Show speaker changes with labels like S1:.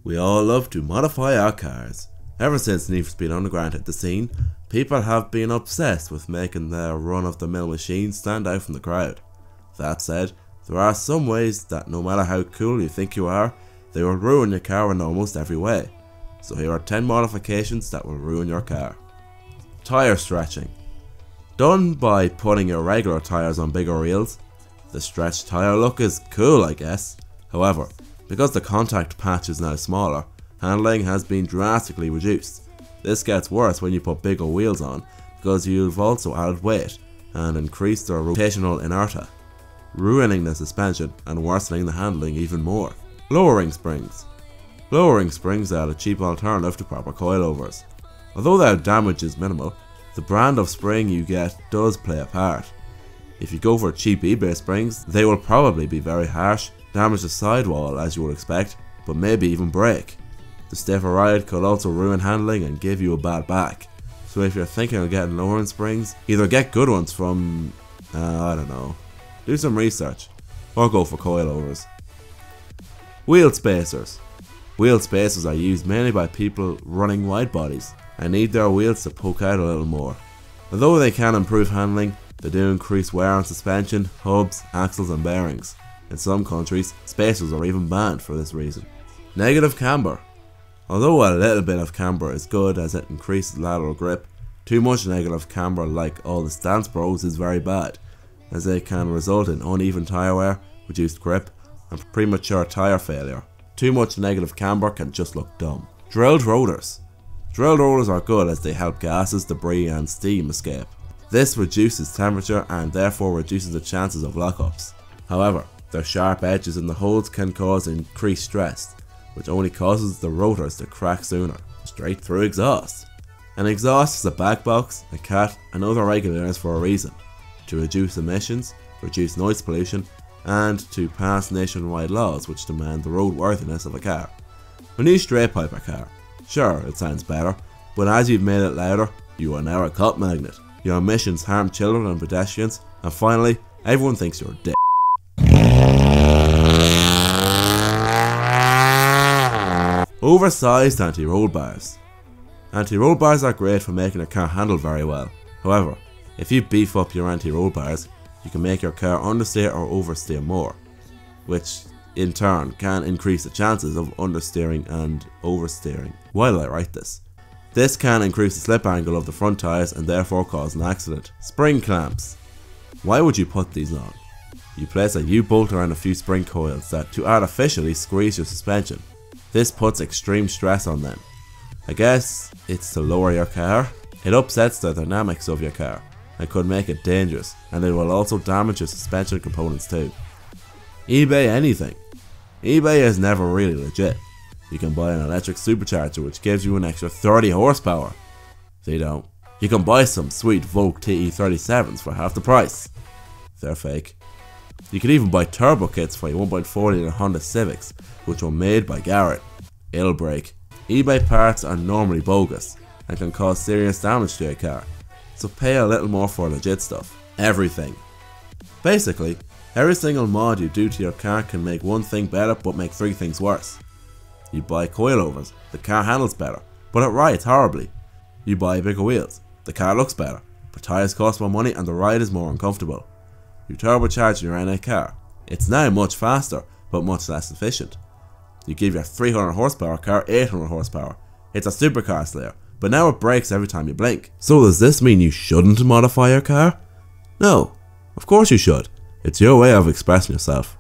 S1: We all love to modify our cars. Ever since Need for Speed Underground hit the scene, people have been obsessed with making their run-of-the-mill machines stand out from the crowd. That said, there are some ways that no matter how cool you think you are, they will ruin your car in almost every way. So here are 10 modifications that will ruin your car. Tyre stretching. Done by putting your regular tyres on bigger wheels. The stretched tyre look is cool, I guess. However, because the contact patch is now smaller, handling has been drastically reduced. This gets worse when you put bigger wheels on, because you've also added weight and increased their rotational inertia, ruining the suspension and worsening the handling even more. Lowering springs. Lowering springs are a cheap alternative to proper coilovers. Although their damage is minimal, the brand of spring you get does play a part. If you go for cheap eBay springs, they will probably be very harsh, damage the sidewall as you would expect, but maybe even break. The stiffer ride could also ruin handling and give you a bad back. So if you're thinking of getting lowering springs, either get good ones from, I don't know, do some research, or go for coilovers. Wheel spacers. Wheel spacers are used mainly by people running wide bodies and need their wheels to poke out a little more. Although they can improve handling, they do increase wear on suspension, hubs, axles and bearings. In some countries, spacers are even banned for this reason. Negative camber. Although a little bit of camber is good as it increases lateral grip, too much negative camber, like all the stance bros, is very bad, as it can result in uneven tyre wear, reduced grip, and premature tyre failure. Too much negative camber can just look dumb. Drilled rotors. Drilled rotors are good as they help gases, debris and steam escape. This reduces temperature and therefore reduces the chances of lockups. However, their sharp edges in the holes can cause increased stress, which only causes the rotors to crack sooner. Straight through exhaust. An exhaust is a back box, a cat and other regulators for a reason: to reduce emissions, reduce noise pollution, and to pass nationwide laws which demand the roadworthiness of a car. When you straight pipe a car, sure, it sounds better, but as you've made it louder, you are now a cop magnet. Your emissions harm children and pedestrians, and finally, everyone thinks you're a dick. Oversized anti-roll bars. Anti-roll bars are great for making a car handle very well. However, if you beef up your anti-roll bars, you can make your car understeer or oversteer more, which in turn can increase the chances of understeering and oversteering. Why did I write this? This can increase the slip angle of the front tyres and therefore cause an accident. Spring clamps. Why would you put these on? You place a U-bolt around a few spring coils that to artificially squeeze your suspension. This puts extreme stress on them. I guess it's to lower your car. It upsets the dynamics of your car and could make it dangerous, and it will also damage your suspension components too. eBay anything. eBay is never really legit. You can buy an electric supercharger which gives you an extra 30 horsepower. They don't. You can buy some sweet Volk TE37s for half the price. They're fake. You can even buy turbo kits for your 1.4 litre Honda Civics, which were made by Garrett. It'll break. eBay parts are normally bogus and can cause serious damage to your car, so pay a little more for legit stuff. Everything. Basically, every single mod you do to your car can make one thing better but make 3 things worse. You buy coilovers, the car handles better, but it rides horribly. You buy bigger wheels, the car looks better, but tyres cost more money and the ride is more uncomfortable. You turbocharge your NA car, it's now much faster but much less efficient. You give your 300 horsepower car 800 horsepower, it's a supercar slayer, but now it brakes every time you blink. So does this mean you shouldn't modify your car? No, of course you should. It's your way of expressing yourself.